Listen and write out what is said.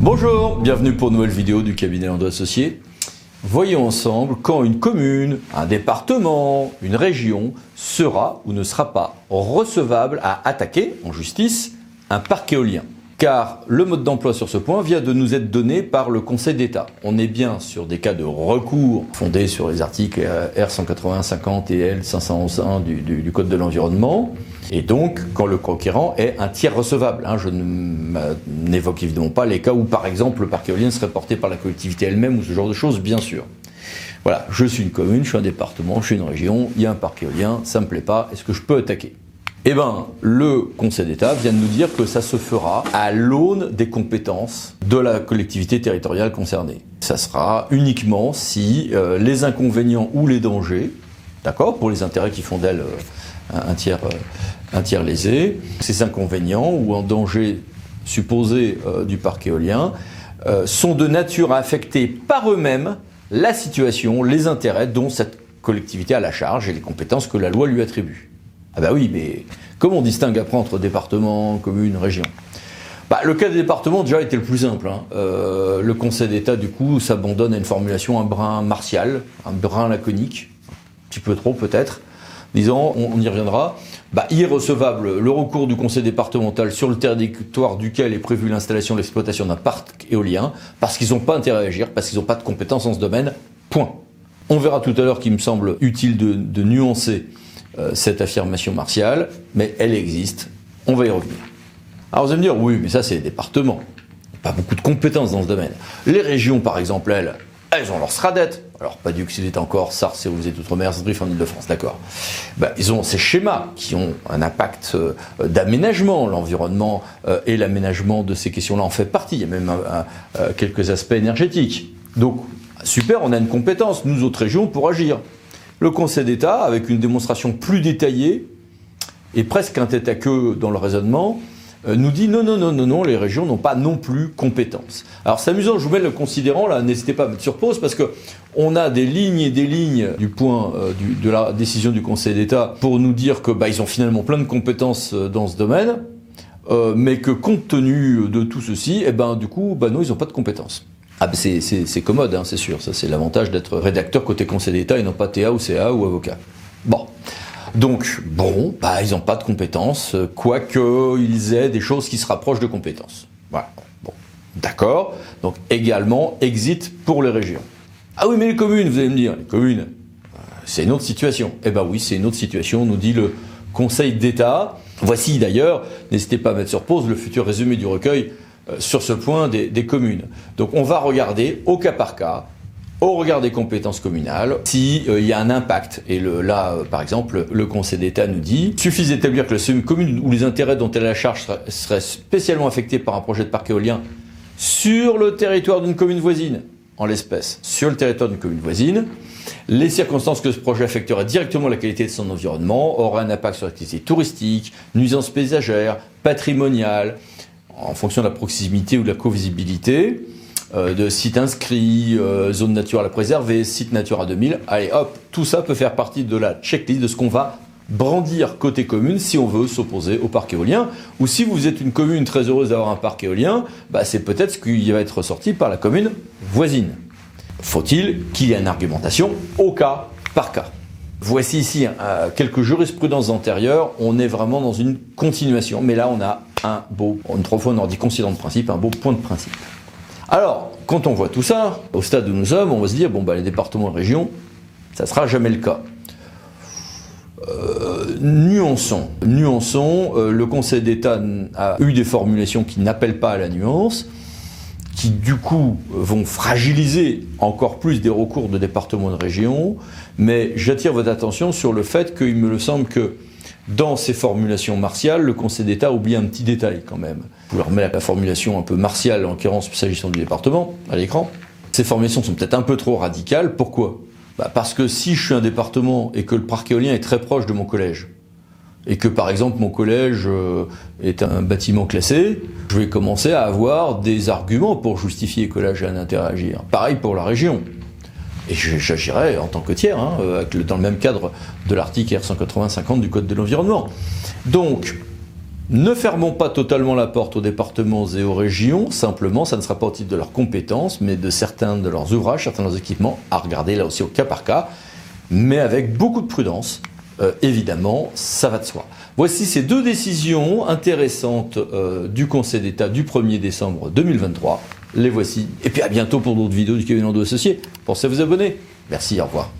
Bonjour, bienvenue pour une nouvelle vidéo du cabinet Landau Associés. Voyons ensemble quand une commune, un département, une région sera ou ne sera pas recevable à attaquer en justice un parc éolien. Car le mode d'emploi sur ce point vient de nous être donné par le Conseil d'État. On est bien sur des cas de recours fondés sur les articles R181-50 et L511-1 du Code de l'environnement. Et donc, quand le conquérant est un tiers recevable. Je n'évoque évidemment pas les cas où, par exemple, le parc éolien serait porté par la collectivité elle-même ou ce genre de choses, bien sûr. Voilà, je suis une commune, je suis un département, je suis une région, il y a un parc éolien, ça me plaît pas, est-ce que je peux attaquer ? Eh bien, le Conseil d'État vient de nous dire que ça se fera à l'aune des compétences de la collectivité territoriale concernée. Ça sera uniquement si les inconvénients ou les dangers, d'accord, pour les intérêts qui font d'elle un tiers lésé, ces inconvénients ou en danger supposé du parc éolien sont de nature à affecter par eux-mêmes la situation, les intérêts dont cette collectivité a la charge et les compétences que la loi lui attribue. Ah bah oui, mais comment on distingue après entre département, commune, région ? Le cas des départements déjà était le plus simple. Le Conseil d'État du coup s'abandonne à une formulation un brin martiale, un brin laconique, un petit peu trop peut-être, disant, on y reviendra, irrecevable le recours du Conseil départemental sur le territoire duquel est prévue l'installation et l'exploitation d'un parc éolien, parce qu'ils n'ont pas intérêt à agir, parce qu'ils n'ont pas de compétences dans ce domaine, point. On verra tout à l'heure qu'il me semble utile de nuancer cette affirmation martiale, mais elle existe, on va y revenir. Alors vous allez me dire, oui, mais ça c'est les départements, pas beaucoup de compétences dans ce domaine. Les régions par exemple, elles ont leur SRADET, alors pas du qu'il est encore SARS, et vous êtes outre-mer, SDRIF en Ile-de-France, d'accord. Ils ont ces schémas qui ont un impact d'aménagement, l'environnement et l'aménagement de ces questions-là en fait partie, il y a même quelques aspects énergétiques. Donc super, on a une compétence, nous autres régions, pour agir. Le Conseil d'État, avec une démonstration plus détaillée et presque un tête-à-queue dans le raisonnement, nous dit non, les régions n'ont pas non plus compétence. Alors c'est amusant, je vous mets le considérant là, n'hésitez pas à mettre sur pause parce que on a des lignes et des lignes du point de la décision du Conseil d'État pour nous dire que ils ont finalement plein de compétences dans ce domaine, mais que compte tenu de tout ceci, non, ils n'ont pas de compétences. C'est commode, c'est sûr. Ça, c'est l'avantage d'être rédacteur côté Conseil d'État et non pas TA ou CA ou avocat. Donc, ils n'ont pas de compétences, quoique ils aient des choses qui se rapprochent de compétences. Voilà. D'accord. Donc, également, exit pour les régions. Ah oui, mais les communes, vous allez me dire, les communes, c'est une autre situation. Oui, c'est une autre situation, nous dit le Conseil d'État. Voici d'ailleurs, n'hésitez pas à mettre sur pause le futur résumé du recueil sur ce point des communes. Donc on va regarder au cas par cas, au regard des compétences communales, s'il y a un impact. Et par exemple, le Conseil d'État nous dit « Suffit d'établir que la commune ou les intérêts dont elle a la charge seraient spécialement affectés par un projet de parc éolien sur le territoire d'une commune voisine, en l'espèce, sur le territoire d'une commune voisine, les circonstances que ce projet affecterait directement la qualité de son environnement auraient un impact sur l'activité touristique, nuisances paysagères, patrimoniales, en fonction de la proximité ou de la co-visibilité, de sites inscrits, zones naturelles à préserver, sites Natura 2000. Allez hop, tout ça peut faire partie de la checklist de ce qu'on va brandir côté commune si on veut s'opposer au parc éolien. Ou si vous êtes une commune très heureuse d'avoir un parc éolien, c'est peut-être ce qui va être ressorti par la commune voisine. Faut-il qu'il y ait une argumentation au cas par cas ? Voici ici quelques jurisprudences antérieures, on est vraiment dans une continuation, mais là on a une trois fois on en dit considérant de principe, un beau point de principe. Alors, quand on voit tout ça, au stade où nous sommes, on va se dire, les départements et régions, ça sera jamais le cas. Nuançons. Le Conseil d'État a eu des formulations qui n'appellent pas à la nuance, qui du coup vont fragiliser encore plus des recours de départements et de régions, mais j'attire votre attention sur le fait qu'il me semble que dans ces formulations martiales, le Conseil d'État oublie un petit détail quand même. Je vous remets la formulation un peu martiale, en l'occurrence s'agissant du département, à l'écran. Ces formulations sont peut-être un peu trop radicales. Pourquoi ? Parce que si je suis un département et que le parc éolien est très proche de mon collège, et que par exemple mon collège est un bâtiment classé, je vais commencer à avoir des arguments pour justifier que là j'ai un intérêt à agir. Pareil pour la région. Et j'agirai en tant que tiers, dans le même cadre de l'article R181-50 du Code de l'environnement. Donc, Ne fermons pas totalement la porte aux départements et aux régions, simplement ça ne sera pas au titre de leurs compétences, mais de certains de leurs ouvrages, certains de leurs équipements, à regarder là aussi au cas par cas, mais avec beaucoup de prudence, évidemment, ça va de soi. Voici ces deux décisions intéressantes du Conseil d'État du 1er décembre 2023, les voici, et puis à bientôt pour d'autres vidéos du cabinet Landau Associés. Pensez à vous abonner, merci, au revoir.